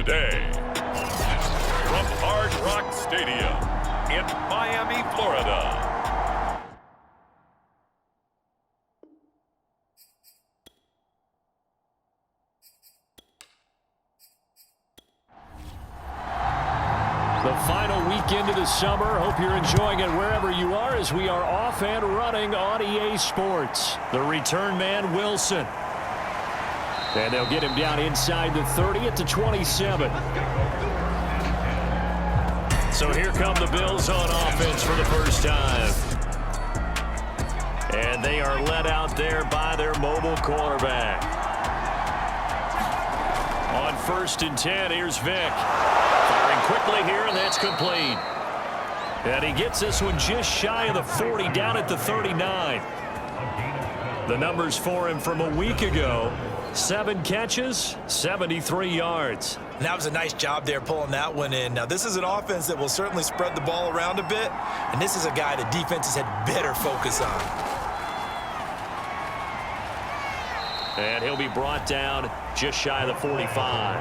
today. From Hard Rock Stadium in Miami, Florida. The final weekend of the summer. Hope you're enjoying it wherever you are as we are off and running on EA Sports. The return man, Wilson. And they'll get him down inside the 30 at the 27. So here come the Bills on offense for the first time. And they are led out there by their mobile quarterback. On 1st and 10, here's Vick. Firing quickly here, and that's complete. And he gets this one just shy of the 40, down at the 39. The numbers for him from a week ago: 7 catches, 73 yards. And that was a nice job there pulling that one in. Now, this is an offense that will certainly spread the ball around a bit, and this is a guy that defenses had better focus on. And he'll be brought down just shy of the 45.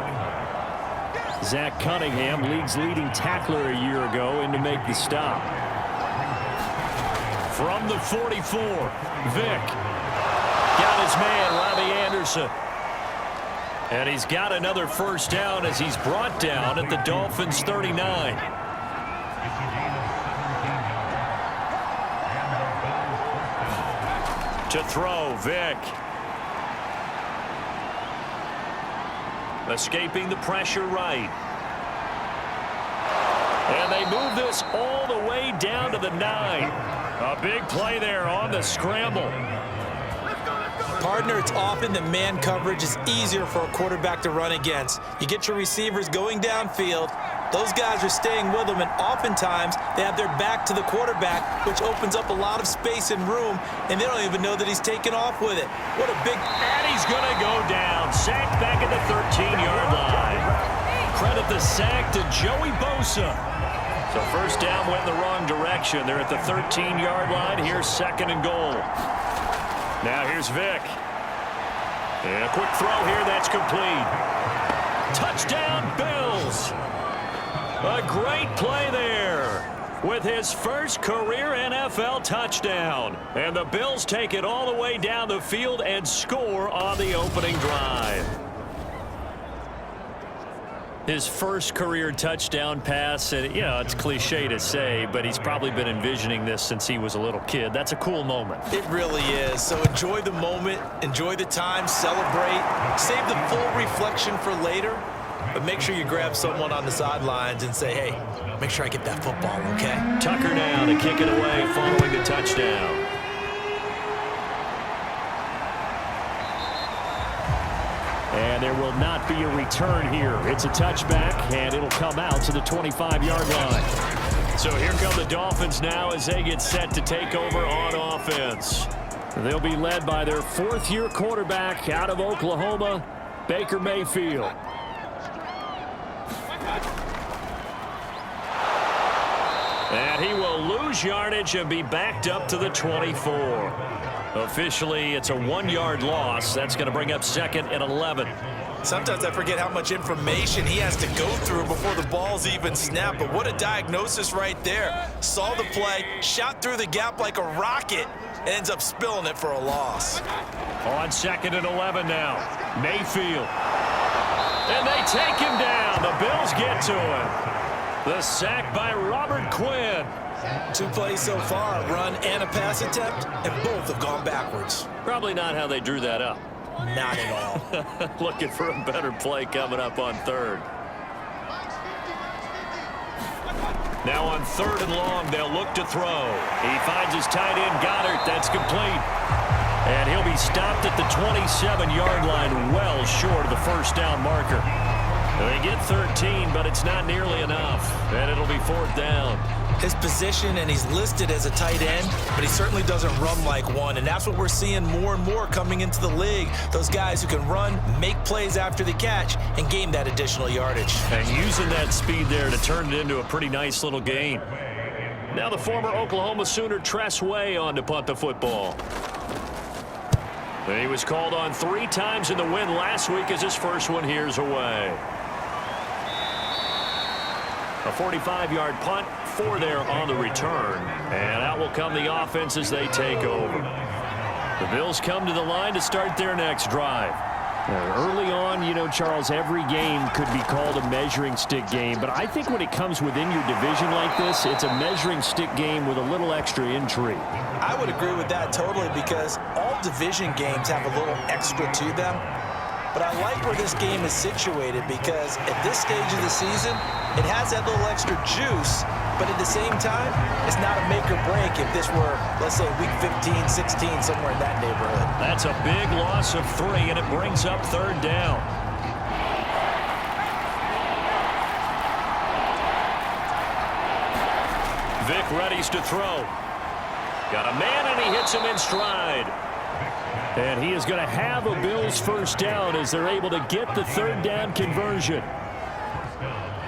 Zach Cunningham, league's leading tackler a year ago, in to make the stop. From the 44, Vick. Got his man, Robbie Anderson. And he's got another first down as he's brought down at the Dolphins' 39. To throw, Vick. Escaping the pressure right. And they move this all the way down to the 9. A big play there on the scramble. Partner, it's often that man coverage is easier for a quarterback to run against. You get your receivers going downfield. Those guys are staying with them, and oftentimes they have their back to the quarterback, which opens up a lot of space and room, and they don't even know that he's taken off with it. What a big... And he's going to go down. Sacked back at the 13-yard line. Credit the sack to Joey Bosa. So first down went in the wrong direction. They're at the 13-yard line. Here's 2nd and goal. Now here's Vick. And a quick throw here. That's complete. Touchdown, Bills. A great play there with his first career NFL touchdown. And the Bills take it all the way down the field and score on the opening drive. His first career touchdown pass, and you know, it's cliche to say, but he's probably been envisioning this since he was a little kid. That's a cool moment. It really is. So enjoy the moment, enjoy the time, celebrate, save the full reflection for later. But make sure you grab someone on the sidelines and say, hey, make sure I get that football, okay? Tucker now to kick it away following the touchdown. And there will not be a return here. It's a touchback, and it'll come out to the 25-yard line. So here come the Dolphins now as they get set to take over on offense. They'll be led by their 4th-year quarterback out of Oklahoma, Baker Mayfield. And he will lose yardage and be backed up to the 24. Officially, it's a 1-yard loss. That's going to bring up 2nd and 11. Sometimes I forget how much information he has to go through before the ball's even snapped. But what a diagnosis right there. Saw the play, shot through the gap like a rocket, and ends up spilling it for a loss. On 2nd and 11 now. Mayfield. And they take him down. The Bills get to him. The sack by Robert Quinn. 2 plays so far, a run and a pass attempt, and both have gone backwards. Probably not how they drew that up. Not at all. Looking for a better play coming up on 3rd. Now on 3rd and long, they'll look to throw. He finds his tight end, Goddard. That's complete. And he'll be stopped at the 27-yard line, well short of the first down marker. They get 13, but it's not nearly enough, and it'll be 4th down. His position, and he's listed as a tight end, but he certainly doesn't run like one, and that's what we're seeing more and more coming into the league. Those guys who can run, make plays after the catch, and gain that additional yardage. And using that speed there to turn it into a pretty nice little gain. Now the former Oklahoma Sooner Tress Way on to punt the football. And he was called on 3 times in the win last week as his first one here's away. A 45-yard punt, 4 there on the return. And out will come the offense as they take over. The Bills come to the line to start their next drive. Early on, you know, Charles, every game could be called a measuring stick game. But I think when it comes within your division like this, it's a measuring stick game with a little extra intrigue. I would agree with that totally because all division games have a little extra to them. But I like where this game is situated because at this stage of the season, it has that little extra juice, but at the same time, it's not a make or break if this were, let's say, week 15, 16, somewhere in that neighborhood. That's a big loss of 3, and it brings up 3rd down. Vic readies to throw. Got a man, and he hits him in stride. And he is going to have a Bills first down as they're able to get the 3rd down conversion.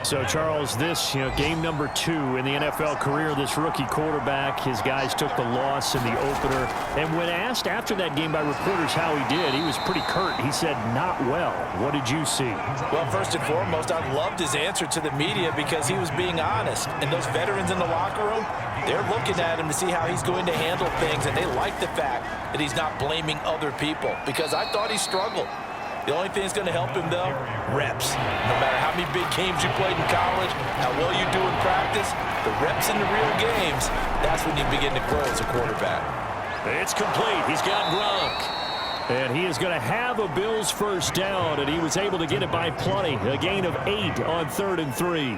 So, Charles, this, game number 2 in the NFL career, this rookie quarterback, his guys took the loss in the opener. And when asked after that game by reporters how he did, he was pretty curt. He said, not well. What did you see? Well, first and foremost, I loved his answer to the media because he was being honest. And those veterans in the locker room, they're looking at him to see how he's going to handle things. And they like the fact that he's not blaming other people because I thought he struggled. The only thing that's going to help him, though, reps. No matter how many big games you played in college, how well you do in practice, the reps in the real games, that's when you begin to grow as a quarterback. It's complete. He's got Gronk. And he is going to have a Bills first down, and he was able to get it by plenty. A gain of 8 on 3rd and 3.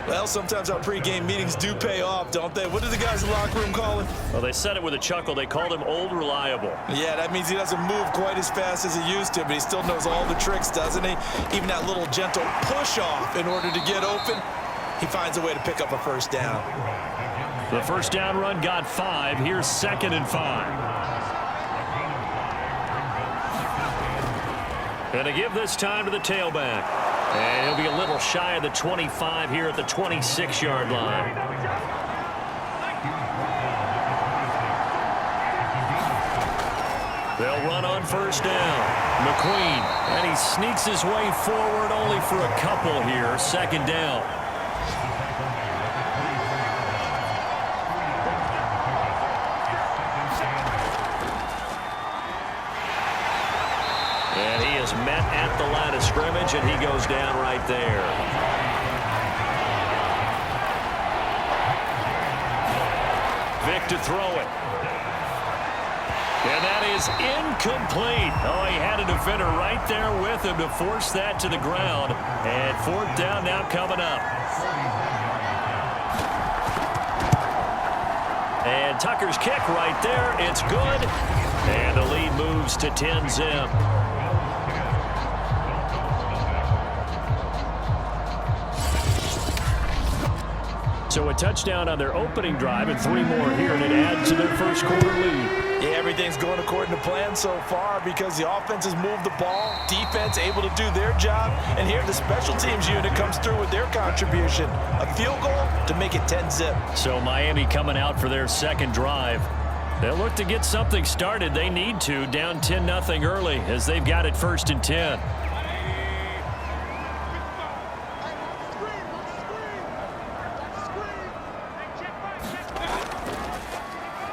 Well, sometimes our pregame meetings do pay off, don't they? What do the guys in the locker room call him? Well, they said it with a chuckle. They called him Old Reliable. Yeah, that means he doesn't move quite as fast as he used to, but he still knows all the tricks, doesn't he? Even that little gentle push-off in order to get open, he finds a way to pick up a first down. The first down run got 5. Here's 2nd and 5. And to give this time to the tailback. And he'll be a little shy of the 25 here at the 26-yard line. They'll run on first down. McQueen, and he sneaks his way forward only for a couple here. 2nd down. And he is met at the line of scrimmage, and he goes down right there. Vic to throw it. And that is incomplete. Oh, he had a defender right there with him to force that to the ground. And 4th down now coming up. And Tucker's kick right there. It's good. And the lead moves to 10-zip. So a touchdown on their opening drive and 3 more here, and it adds to their first quarter lead. Yeah, everything's going according to plan so far because the offense has moved the ball, defense able to do their job, and here the special teams unit comes through with their contribution. A field goal to make it 10-zip. So Miami coming out for their 2nd drive. They'll look to get something started. They need to, down 10-0 early as they've got it 1st and 10.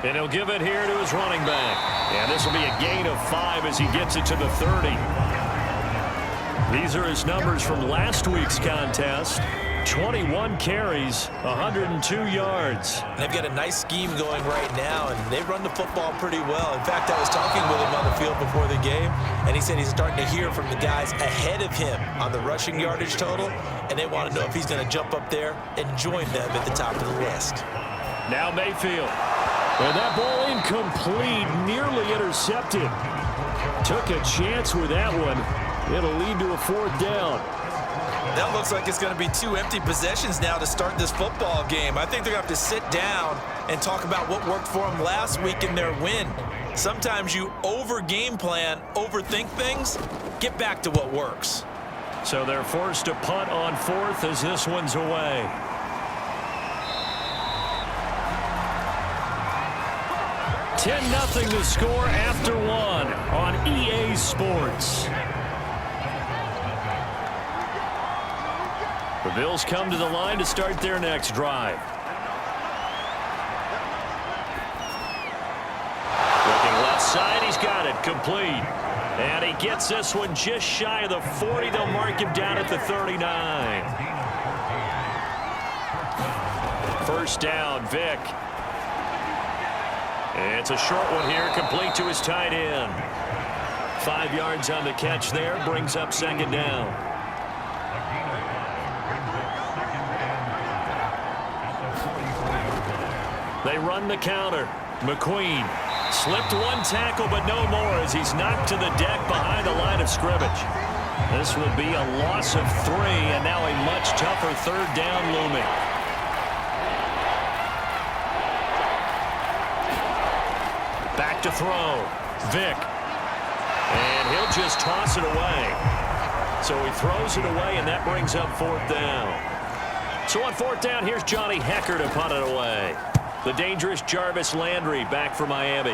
And he'll give it here to his running back. And this will be a gain of 5 as he gets it to the 30. These are his numbers from last week's contest. 21 carries, 102 yards. They've got a nice scheme going right now, and they run the football pretty well. In fact, I was talking with him on the field before the game, and he said he's starting to hear from the guys ahead of him on the rushing yardage total, and they want to know if he's going to jump up there and join them at the top of the list. Now Mayfield. And that ball incomplete, nearly intercepted. Took a chance with that one. It'll lead to a 4th down. That looks like it's going to be 2 empty possessions now to start this football game. I think they're going to have to sit down and talk about what worked for them last week in their win. Sometimes you over-game plan, overthink things, get back to what works. So they're forced to punt on 4th as this one's away. $10-0 to score after 1 on EA Sports. The Bills come to the line to start their next drive. Looking left side, he's got it, complete. And he gets this one just shy of the 40. They'll mark him down at the 39. First down, Vick. It's a short one here, complete to his tight end. 5 yards on the catch there, brings up second down. They run the counter. McQueen slipped one tackle, but no more as he's knocked to the deck behind the line of scrimmage. This will be a loss of 3, and now a much tougher third down looming. Back to throw. Vick. And he'll just toss it away. So he throws it away, and that brings up fourth down. So on fourth down, here's Johnny Hecker to punt it away. The dangerous Jarvis Landry back for Miami.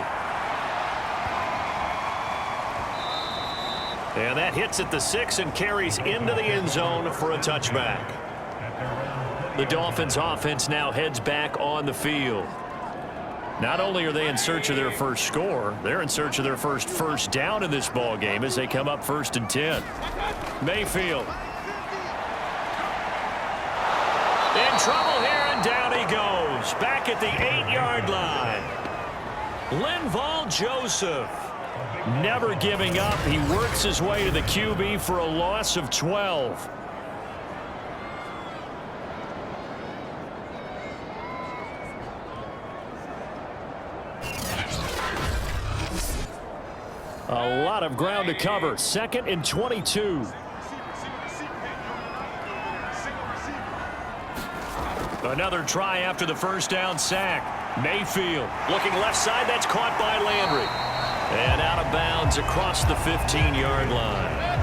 And that hits at the 6 and carries into the end zone for a touchback. The Dolphins offense now heads back on the field. Not only are they in search of their first score, they're in search of their first down in this ball game as they come up 1st and 10. Mayfield. In trouble here, and down he goes. Back at the 8-yard line. Linval Joseph. Never giving up. He works his way to the QB for a loss of 12. A lot of ground to cover. 2nd and 22. Another try after the first down sack. Mayfield looking left side. That's caught by Landry. And out of bounds across the 15-yard line.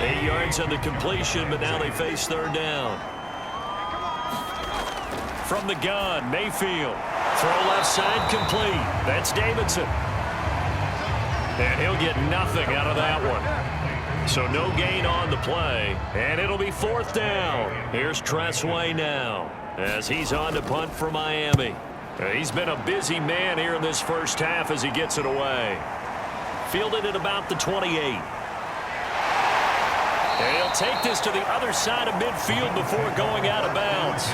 8 yards on the completion, but now they face third down. From the gun, Mayfield. Throw left side complete. That's Davidson. And he'll get nothing out of that one. So no gain on the play. And it'll be fourth down. Here's Tressway now as he's on to punt for Miami. He's been a busy man here in this first half as he gets it away. Fielded at about the 28. And he'll take this to the other side of midfield before going out of bounds.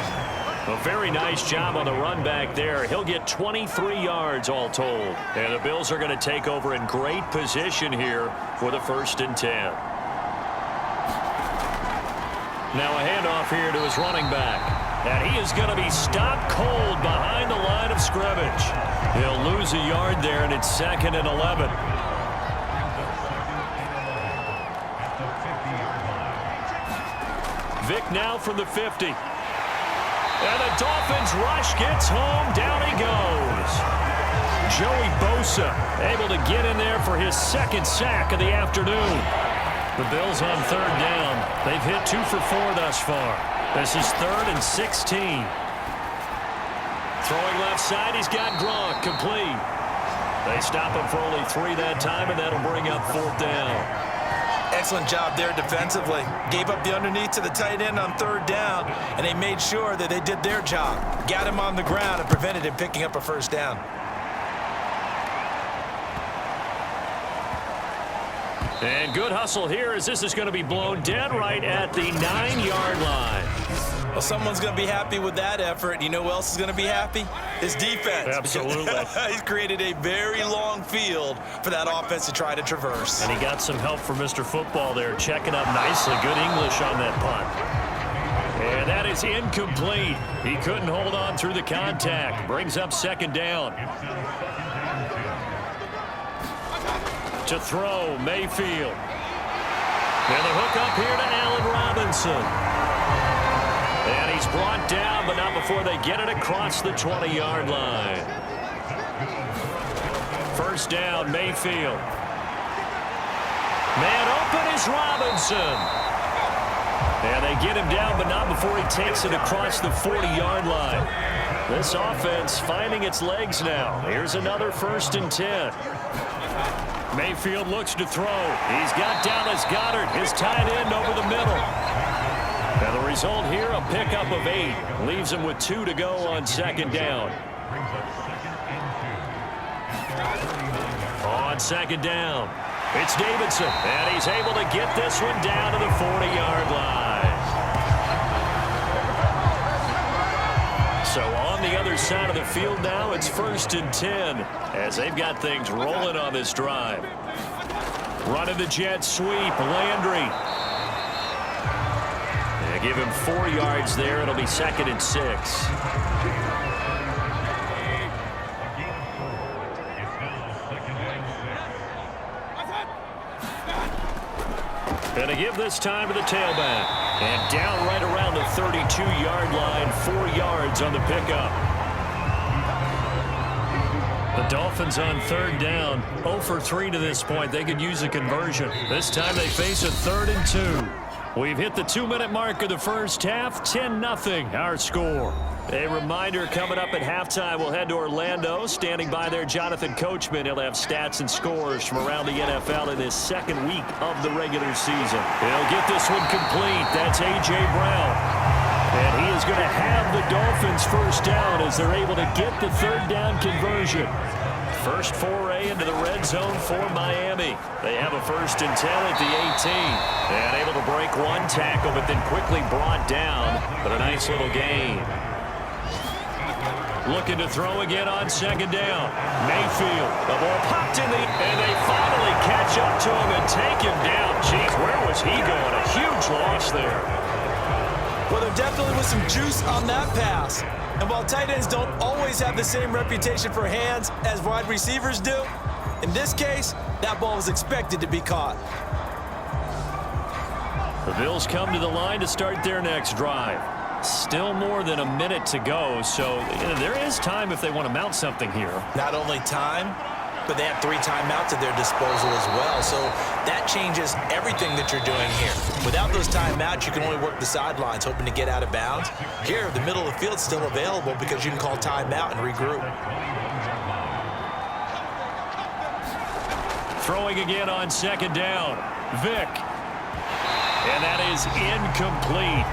A very nice job on the run back there. He'll get 23 yards all told. And the Bills are going to take over in great position here for the 1st and 10. Now a handoff here to his running back. And he is going to be stopped cold behind the line of scrimmage. He'll lose a yard there, and it's 2nd and 11. Vick now from the 50. And the Dolphins rush gets home. Down he goes. Joey Bosa able to get in there for his 2nd sack of the afternoon. The Bills on third down. They've hit 2 for 4 thus far. This is 3rd and 16. Throwing left side, he's got Gronk complete. They stop him for only 3 that time, and that'll bring up fourth down. Excellent job there defensively. Gave up the underneath to the tight end on third down, and they made sure that they did their job. Got him on the ground and prevented him picking up a first down. And good hustle here as this is going to be blown dead right at the 9-yard line. Well, someone's going to be happy with that effort. You know who else is going to be happy? His defense. Absolutely. He's created a very long field for that offense to try to traverse. And he got some help from Mr. Football there, checking up nicely. Good English on that punt. And that is incomplete. He couldn't hold on through the contact. Brings up 2nd down. To throw, Mayfield. And the hook up here to Allen Robinson. And he's brought down, but not before they get it across the 20-yard line. First down, Mayfield. Man open is Robinson. And they get him down, but not before he takes it across the 40-yard line. This offense finding its legs now. Here's another 1st and 10. Mayfield looks to throw. He's got Dallas Goedert, his tight end, over the middle. And the result here, a pickup of 8. Leaves him with 2 to go on second down. On second down, it's Davidson, and he's able to get this one down to the 40-yard line. So on the other side of the field now, it's 1st and 10 as they've got things rolling on this drive. Running the jet sweep, Landry. They give him 4 yards there. It'll be 2nd and 6. And to give this time to the tailback. And down right around the 32-yard line, 4 yards on the pickup. The Dolphins on 3rd down, 0 for 3 to this point. They could use a conversion. This time they face a 3rd and 2. We've hit the 2-minute mark of the first half, 10-0 our score. A reminder coming up at halftime, we'll head to Orlando. Standing by there, Jonathan Coachman. He'll have stats and scores from around the NFL in this 2nd week of the regular season. He'll get this one complete. That's A.J. Brown. And he is going to have the Dolphins first down as they're able to get the 3rd down conversion. First foray into the red zone for Miami. They have a 1st and 10 at the 18. And able to break one tackle, but then quickly brought down. But a nice little gain. Looking to throw again on 2nd down. Mayfield. The ball popped in and they finally catch up to him and take him down. Jeez, where was he going? A huge loss there. Well, there definitely was some juice on that pass. And while tight ends don't always have the same reputation for hands as wide receivers do, in this case, that ball was expected to be caught. The Bills come to the line to start their next drive. Still more than a minute to go, so there is time if they want to mount something here. Not only time, but they have 3 timeouts at their disposal as well, so that changes everything that you're doing here. Without those timeouts, you can only work the sidelines, hoping to get out of bounds. Here, the middle of the field's still available because you can call timeout and regroup. Throwing again on 2nd down. Vick. And that is incomplete.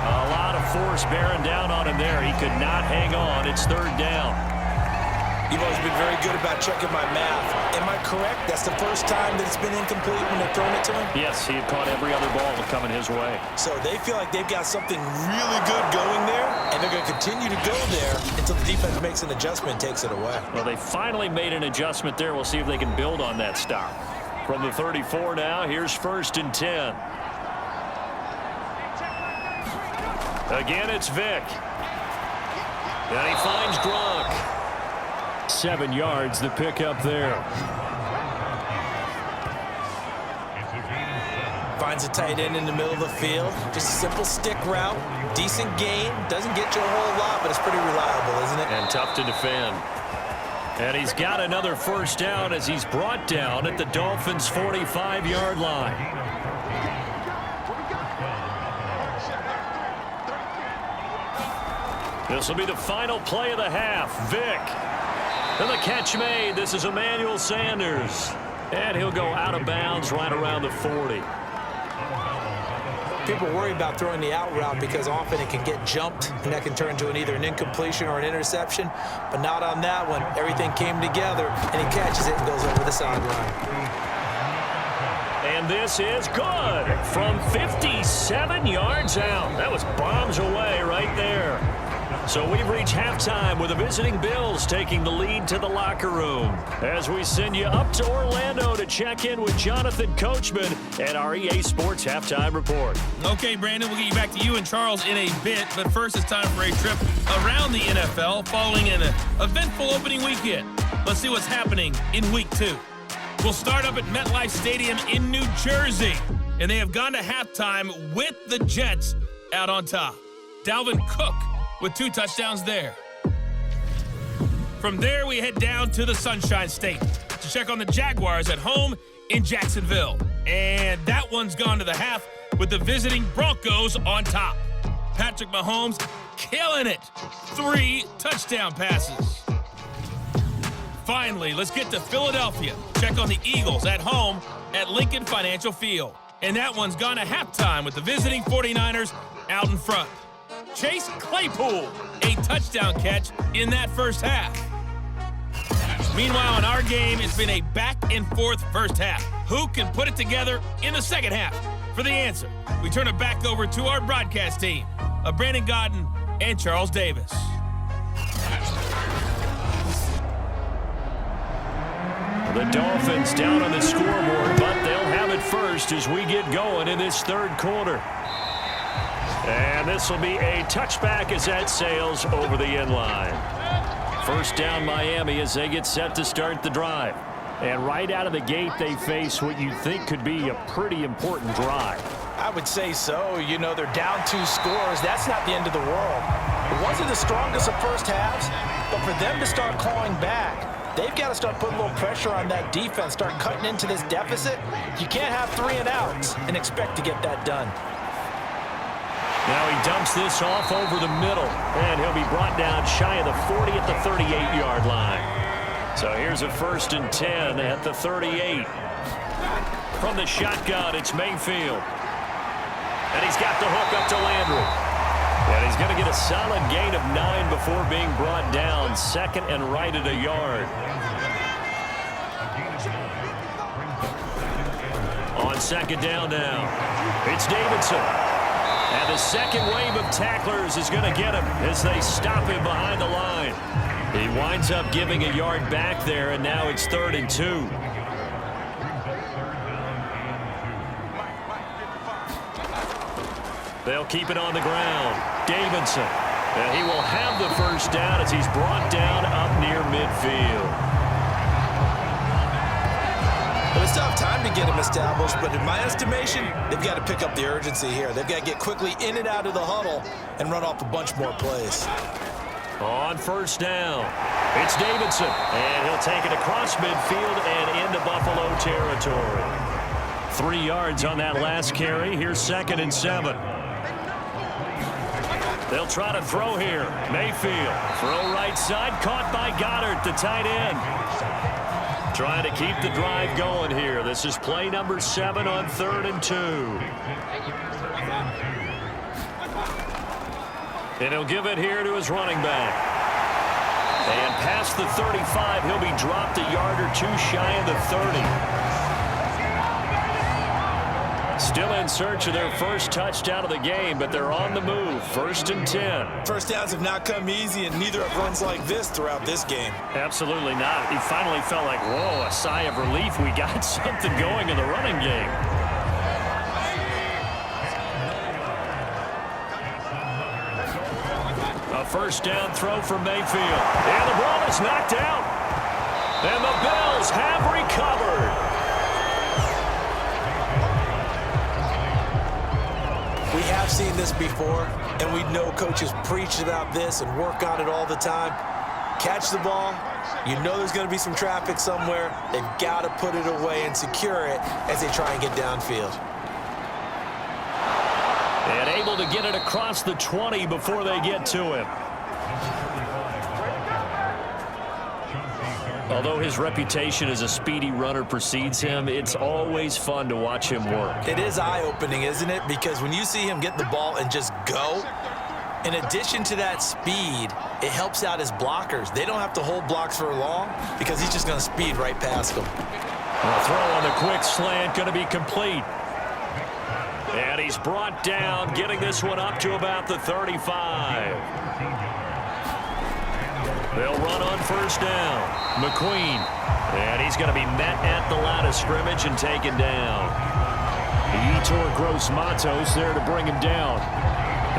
A lot of force bearing down on him there. He could not hang on. It's 3rd down. You've always been very good about checking my math. Am I correct? That's the first time that it's been incomplete when they've thrown it to him? Yes, he had caught every other ball coming his way. So they feel like they've got something really good going there, and they're going to continue to go there until the defense makes an adjustment and takes it away. Well, they finally made an adjustment there. We'll see if they can build on that stop. From the 34 now, here's 1st and 10. Again, it's Vick. And he finds Gronk. 7 yards, the pickup there. Finds a tight end in the middle of the field. Just a simple stick route. Decent gain. Doesn't get you a whole lot, but it's pretty reliable, isn't it? And tough to defend. And he's got another 1st down as he's brought down at the Dolphins' 45-yard line. This will be the final play of the half. Vick. And the catch made. This is Emmanuel Sanders. And he'll go out of bounds right around the 40. People worry about throwing the out route because often it can get jumped, and that can turn into either an incompletion or an interception. But not on that one. Everything came together, and he catches it and goes over the sideline. And this is good from 57 yards out. That was bombs away right there. So we've reached halftime with the visiting Bills taking the lead to the locker room. As we send you up to Orlando to check in with Jonathan Coachman and our EA Sports Halftime Report. Okay, Brandon, we'll get you back to you and Charles in a bit, but first it's time for a trip around the NFL following an eventful opening weekend. Let's see what's happening in Week 2. We'll start up at MetLife Stadium in New Jersey, and they have gone to halftime with the Jets out on top. Dalvin Cook with 2 touchdowns there. From there, we head down to the Sunshine State to check on the Jaguars at home in Jacksonville. And that one's gone to the half with the visiting Broncos on top. Patrick Mahomes killing it. 3 touchdown passes. Finally, let's get to Philadelphia. Check on the Eagles at home at Lincoln Financial Field. And that one's gone to halftime with the visiting 49ers out in front. Chase Claypool, a touchdown catch in that first half. Meanwhile, in our game, it's been a back-and-forth first half. Who can put it together in the second half? For the answer, we turn it back over to our broadcast team of Brandon Godden and Charles Davis. The Dolphins down on the scoreboard, but they'll have it first as we get going in this third quarter. And this will be a touchback as that sails over the end line. First down Miami as they get set to start the drive. And right out of the gate, they face what you think could be a pretty important drive. I would say so. You know, they're down 2 scores. That's not the end of the world. It wasn't the strongest of first halves, but for them to start clawing back, they've got to start putting a little pressure on that defense, start cutting into this deficit. You can't have 3 and outs and expect to get that done. Now he dumps this off over the middle, and he'll be brought down shy of the 40 at the 38-yard line. So here's a 1st and 10 at the 38. From the shotgun, it's Mayfield. And he's got the hook up to Landry. And he's going to get a solid gain of 9 before being brought down. 2nd and right at a yard. On 2nd down now, it's Davidson. And the second wave of tacklers is going to get him as they stop him behind the line. He winds up giving a yard back there, and now it's 3rd and 2. They'll keep it on the ground. Davidson. And he will have the first down as he's brought down up near midfield. Well, they still have time to get him established, but in my estimation, they've got to pick up the urgency here. They've got to get quickly in and out of the huddle and run off a bunch more plays. On 1st down, it's Davidson, and he'll take it across midfield and into Buffalo territory. 3 yards on that last carry. Here's 2nd and 7. They'll try to throw here. Mayfield, throw right side, caught by Goddard, the tight end. Trying to keep the drive going here. This is play number 7 on 3rd and 2. And he'll give it here to his running back. And past the 35, he'll be dropped a yard or 2 shy of the 30. Still in search of their first touchdown of the game, but they're on the move. 1st and 10. First downs have not come easy, and neither have runs like this throughout this game. Absolutely not. He finally felt like, whoa, a sigh of relief. We got something going in the running game. A 1st down throw from Mayfield. And the ball is knocked out. And the Bills have recovered. We have seen this before, and we know coaches preach about this and work on it all the time. Catch the ball. You know there's going to be some traffic somewhere. They've got to put it away and secure it as they try and get downfield. And able to get it across the 20 before they get to him. Although his reputation as a speedy runner precedes him, it's always fun to watch him work. It is eye-opening, isn't it? Because when you see him get the ball and just go, in addition to that speed, it helps out his blockers. They don't have to hold blocks for long because he's just going to speed right past them. A throw on the quick slant going to be complete. And he's brought down, getting this one up to about the 35. They'll run on 1st down. McQueen. And he's going to be met at the line of scrimmage and taken down. Yetur Gross-Matos there to bring him down.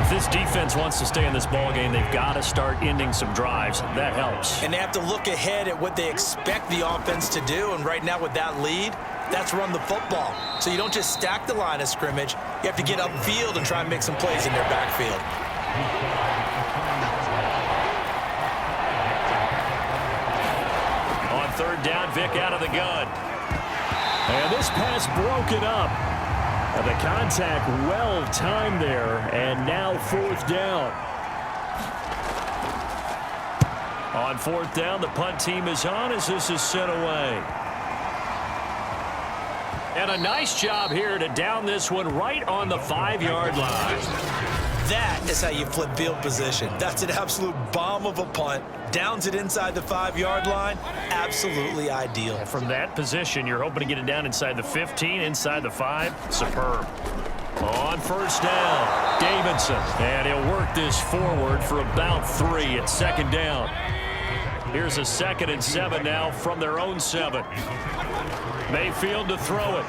If this defense wants to stay in this ballgame, they've got to start ending some drives. That helps. And they have to look ahead at what they expect the offense to do. And right now with that lead, that's run the football. So you don't just stack the line of scrimmage. You have to get upfield and try and make some plays in their backfield. On 3rd down, Vic out of the gun. And this pass broken up. And the contact well timed there. And now 4th down. On 4th down, the punt team is on as this is sent away. And a nice job here to down this one right on the 5-yard line. That is how you flip field position. That's an absolute bomb of a punt. Downs it inside the 5-yard line. Absolutely ideal. From that position, you're hoping to get it down inside the 15, inside the 5. Superb. On first down, Davidson. And he'll work this forward for about 3 at second down. Here's a 2nd and 7 now from their own 7. Mayfield to throw it.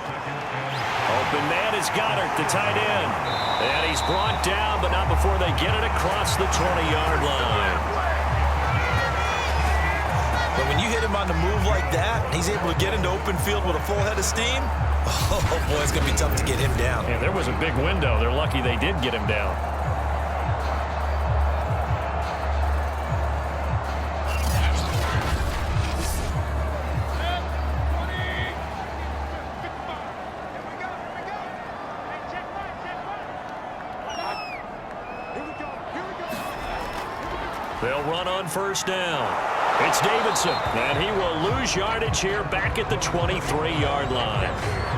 Open man is Goddard, the tight end. And he's brought down, but not before they get it across the 20-yard line. But when you hit him on the move like that, and he's able to get into open field with a full head of steam, oh boy, it's going to be tough to get him down. And there was a big window. They're lucky they did get him down. They'll run on first down. It's Davidson, and he will lose yardage here back at the 23-yard line.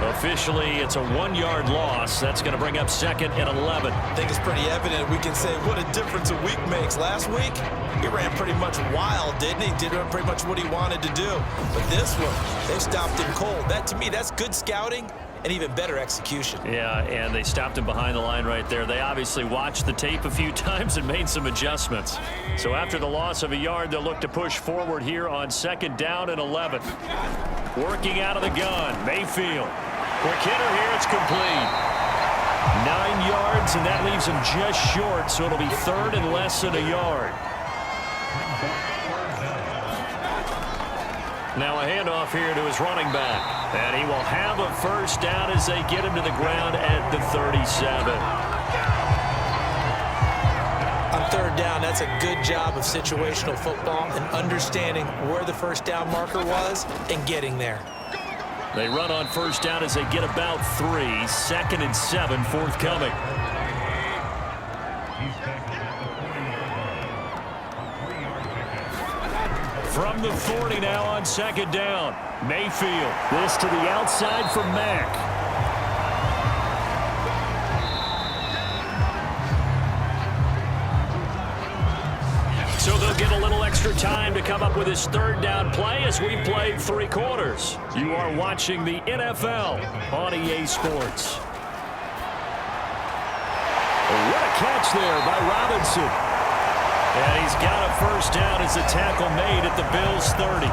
Officially, it's a 1-yard loss. That's going to bring up 2nd and 11. I think it's pretty evident. We can say what a difference a week makes. Last week, he ran pretty much wild, didn't he? Did pretty much what he wanted to do. But this one, they stopped him cold. That, to me, that's good scouting and even better execution. Yeah, and they stopped him behind the line right there. They obviously watched the tape a few times and made some adjustments. So after the loss of a yard, they'll look to push forward here on 2nd down and 11. Working out of the gun, Mayfield. Quick hitter here, it's complete. 9 yards, and that leaves him just short, so it'll be 3rd and less than a yard. Now a handoff here to his running back. And he will have a first down as they get him to the ground at the 37. On 3rd down, that's a good job of situational football and understanding where the first down marker was and getting there. They run on first down as they get about 3. 2nd and 7 forthcoming. From the 40 now on 2nd down. Mayfield. This to the outside for Mack. So they'll get a little extra time to come up with his 3rd down play as we played 3 quarters. You are watching the NFL on EA Sports. What a catch there by Robinson. And he's got a first down as the tackle made at the Bills' 30.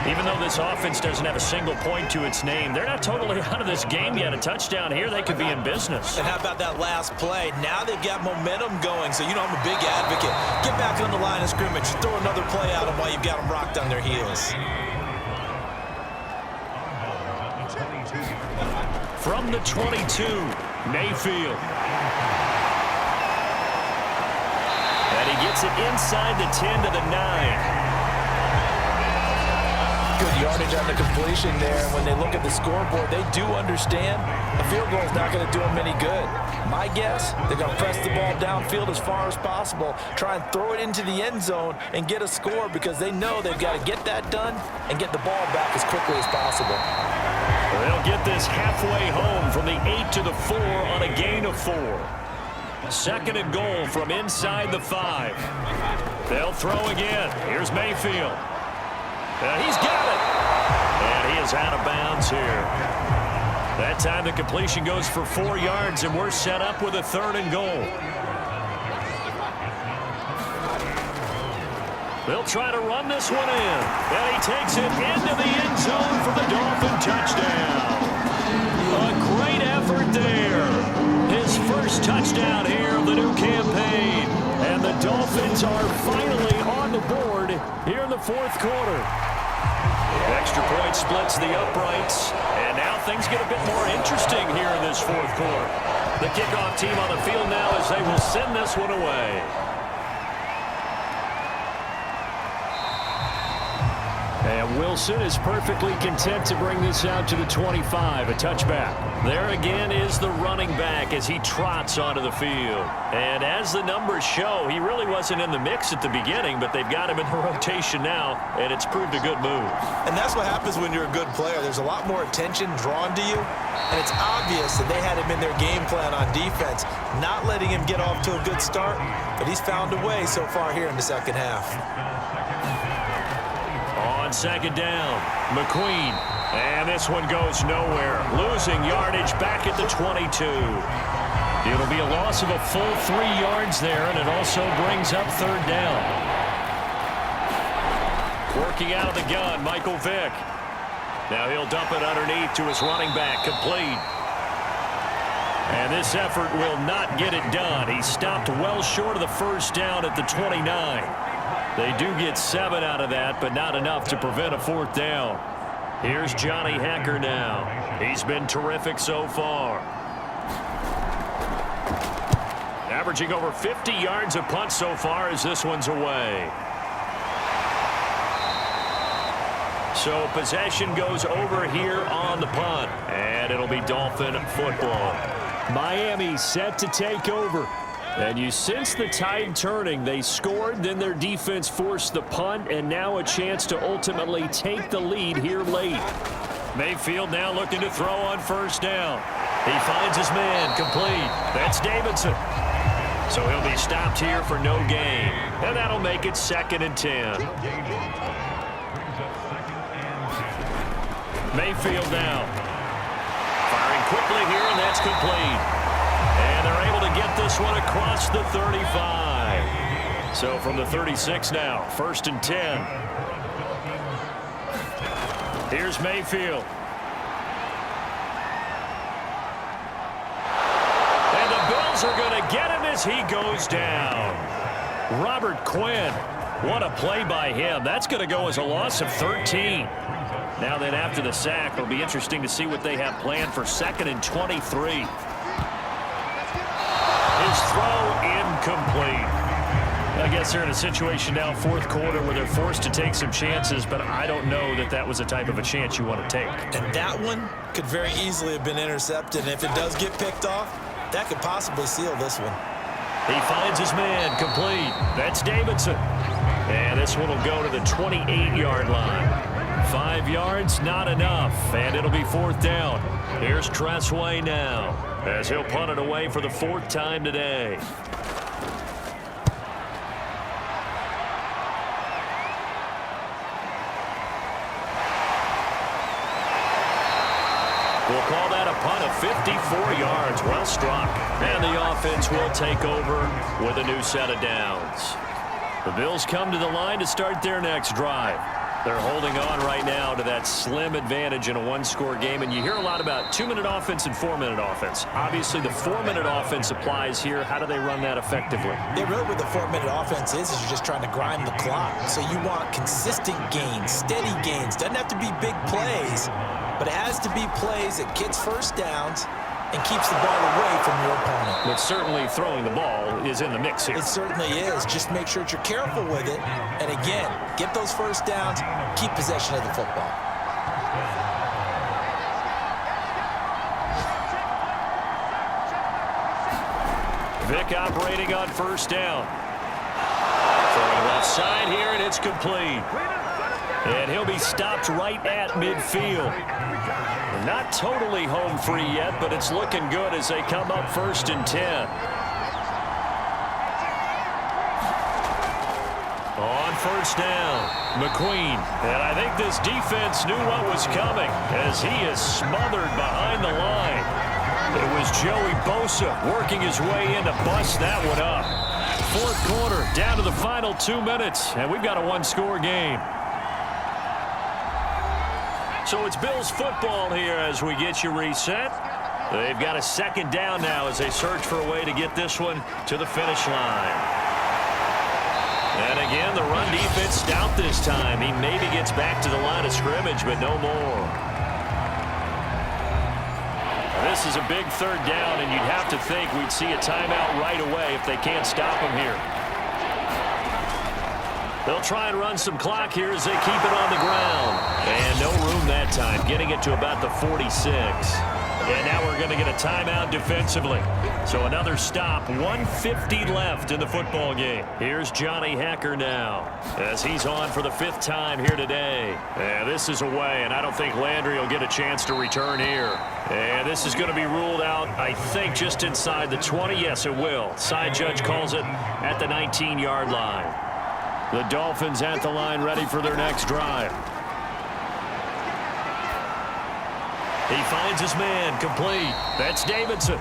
Even though this offense doesn't have a single point to its name, they're not totally out of this game yet. A touchdown here, they could be in business. And how about that last play? Now they've got momentum going, so you know I'm a big advocate. Get back on the line of scrimmage. Throw another play at them while you've got them rocked on their heels. From the 22, Mayfield. And he gets it inside the 10 to the 9. Good yardage on the completion there. And when they look at the scoreboard, they do understand a field goal is not going to do them any good. My guess, they're going to press the ball downfield as far as possible, try and throw it into the end zone and get a score because they know they've got to get that done and get the ball back as quickly as possible. They'll get this halfway home from the 8 to the 4 on a gain of 4. 2nd and goal from inside the 5. They'll throw again. Here's Mayfield. And he's got it. And he is out of bounds here. That time the completion goes for 4 yards, and we're set up with a 3rd and goal. They'll try to run this one in. And he takes it into the end zone for the Dolphin touchdown. A great effort there. His first touchdown here of the new campaign. And the Dolphins are finally on the board here in the 4th quarter. Extra point splits the uprights. And now things get a bit more interesting here in this 4th quarter. The kickoff team on the field now as they will send this one away. And Wilson is perfectly content to bring this out to the 25, a touchback. There again is the running back as he trots onto the field. And as the numbers show, he really wasn't in the mix at the beginning, but they've got him in the rotation now, and it's proved a good move. And that's what happens when you're a good player. There's a lot more attention drawn to you, and it's obvious that they had him in their game plan on defense, not letting him get off to a good start, but he's found a way so far here in the second half. On second down, McQueen. And this one goes nowhere. Losing yardage back at the 22. It'll be a loss of a full 3 yards there, and it also brings up third down. Working out of the gun, Michael Vick. Now he'll dump it underneath to his running back, complete. And this effort will not get it done. He stopped well short of the first down at the 29. They do get 7 out of that, but not enough to prevent a fourth down. Here's Johnny Hekker now. He's been terrific so far. Averaging over 50 yards a punt so far as this one's away. So possession goes over here on the punt, and it'll be Dolphin football. Miami set to take over. And you sense the tide turning. They scored, then their defense forced the punt, and now a chance to ultimately take the lead here late. Mayfield now looking to throw on first down. He finds his man, complete. That's Davidson. So he'll be stopped here for no gain. And that'll make it 2nd and 10. Mayfield now. Firing quickly here, and that's complete. And they're able to get this one across the 35. So from the 36 now, 1st and 10. Here's Mayfield. And the Bills are going to get him as he goes down. Robert Quinn. What a play by him. That's going to go as a loss of 13. Now then after the sack, it'll be interesting to see what they have planned for 2nd and 23. His throw incomplete. I guess they're in a situation now, 4th quarter, where they're forced to take some chances, but I don't know that that was the type of a chance you want to take. And that one could very easily have been intercepted, and if it does get picked off, that could possibly seal this one. He finds his man, complete. That's Davidson. And this one will go to the 28-yard line. 5 yards, not enough, and it'll be 4th down. Here's Tressway now, as he'll punt it away for the 4th time today. We'll call that a punt of 54 yards. Well struck. And the offense will take over with a new set of downs. The Bills come to the line to start their next drive. They're holding on right now to that slim advantage in a one-score game, and you hear a lot about 2-minute offense and 4-minute offense. Obviously, the 4-minute offense applies here. How do they run that effectively? Yeah, really what the 4-minute offense is you're just trying to grind the clock. So you want consistent gains, steady gains. Doesn't have to be big plays, but it has to be plays that gets first downs and keeps the ball away from your opponent. But certainly throwing the ball is in the mix here. It certainly is. Just make sure that you're careful with it. And again, get those first downs, keep possession of the football. Vick operating on first down. Throwing left side here, and it's complete. And he'll be stopped right at midfield. Not totally home free yet, but it's looking good as they come up 1st and 10. On first down, McQueen. And I think this defense knew what was coming as he is smothered behind the line. It was Joey Bosa working his way in to bust that one up. 4th quarter, down to the final 2 minutes, and we've got a one-score game. So it's Bills football here as we get you reset. They've got a 2nd down now as they search for a way to get this one to the finish line. And again, the run defense stout this time. He maybe gets back to the line of scrimmage, but no more. This is a big 3rd down, and you'd have to think we'd see a timeout right away if they can't stop him here. They'll try and run some clock here as they keep it on the ground. time, getting it to about the 46. And now we're going to get a timeout defensively. So another stop, 1:50 left in the football game. Here's Johnny Hecker now as he's on for the 5th time here today. And this is away, and I don't think Landry will get a chance to return here. And this is going to be ruled out, I think, just inside the 20. Yes, it will. Side judge calls it at the 19-yard line. The Dolphins at the line ready for their next drive. He finds his man, complete. That's Davidson.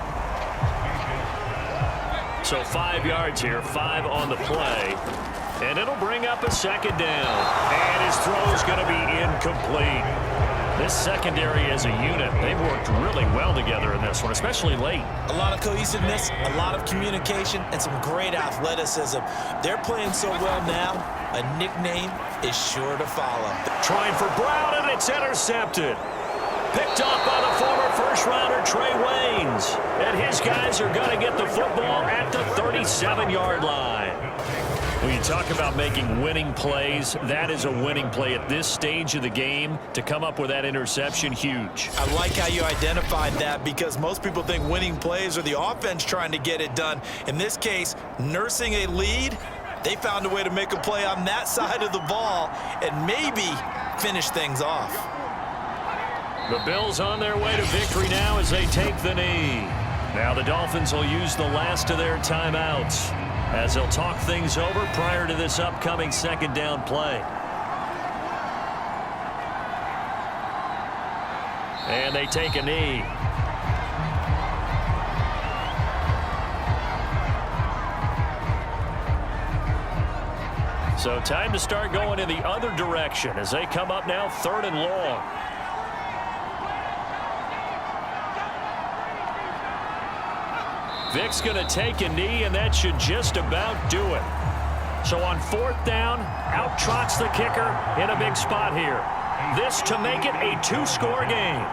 So 5 yards here, 5 on the play. And it'll bring up a 2nd down. And his throw is going to be incomplete. This secondary as a unit, they've worked really well together in this one, especially late. A lot of cohesiveness, a lot of communication, and some great athleticism. They're playing so well now, a nickname is sure to follow. Trying for Brown, and it's intercepted. Picked off by the former first-rounder Trey Waynes. And his guys are going to get the football at the 37-yard line. When you talk about making winning plays, that is a winning play at this stage of the game. To come up with that interception, huge. I like how you identified that because most people think winning plays are the offense trying to get it done. In this case, nursing a lead, they found a way to make a play on that side of the ball and maybe finish things off. The Bills on their way to victory now as they take the knee. Now the Dolphins will use the last of their timeouts as they'll talk things over prior to this upcoming 2nd down play. And they take a knee. So time to start going in the other direction as they come up now 3rd and long. Vic's going to take a knee, and that should just about do it. So on 4th down, out trots the kicker in a big spot here. This to make it a 2-score game.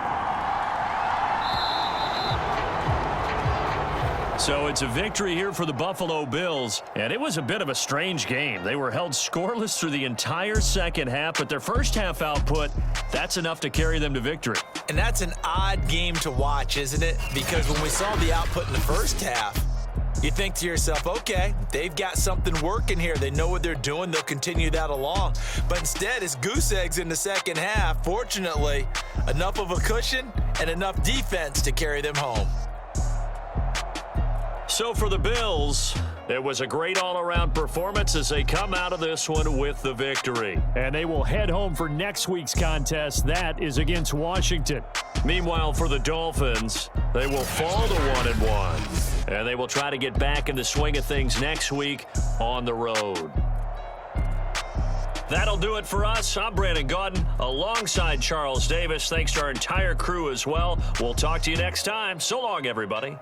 So it's a victory here for the Buffalo Bills, and it was a bit of a strange game. They were held scoreless through the entire 2nd half, but their first half output, that's enough to carry them to victory. And that's an odd game to watch, isn't it? Because when we saw the output in the first half, you think to yourself, okay, they've got something working here. They know what they're doing. They'll continue that along. But instead, it's goose eggs in the 2nd half. Fortunately, enough of a cushion and enough defense to carry them home. So for the Bills, it was a great all-around performance as they come out of this one with the victory. And they will head home for next week's contest. That is against Washington. Meanwhile, for the Dolphins, they will fall to 1-1. And they will try to get back in the swing of things next week on the road. That'll do it for us. I'm Brandon Gaudin alongside Charles Davis. Thanks to our entire crew as well. We'll talk to you next time. So long, everybody.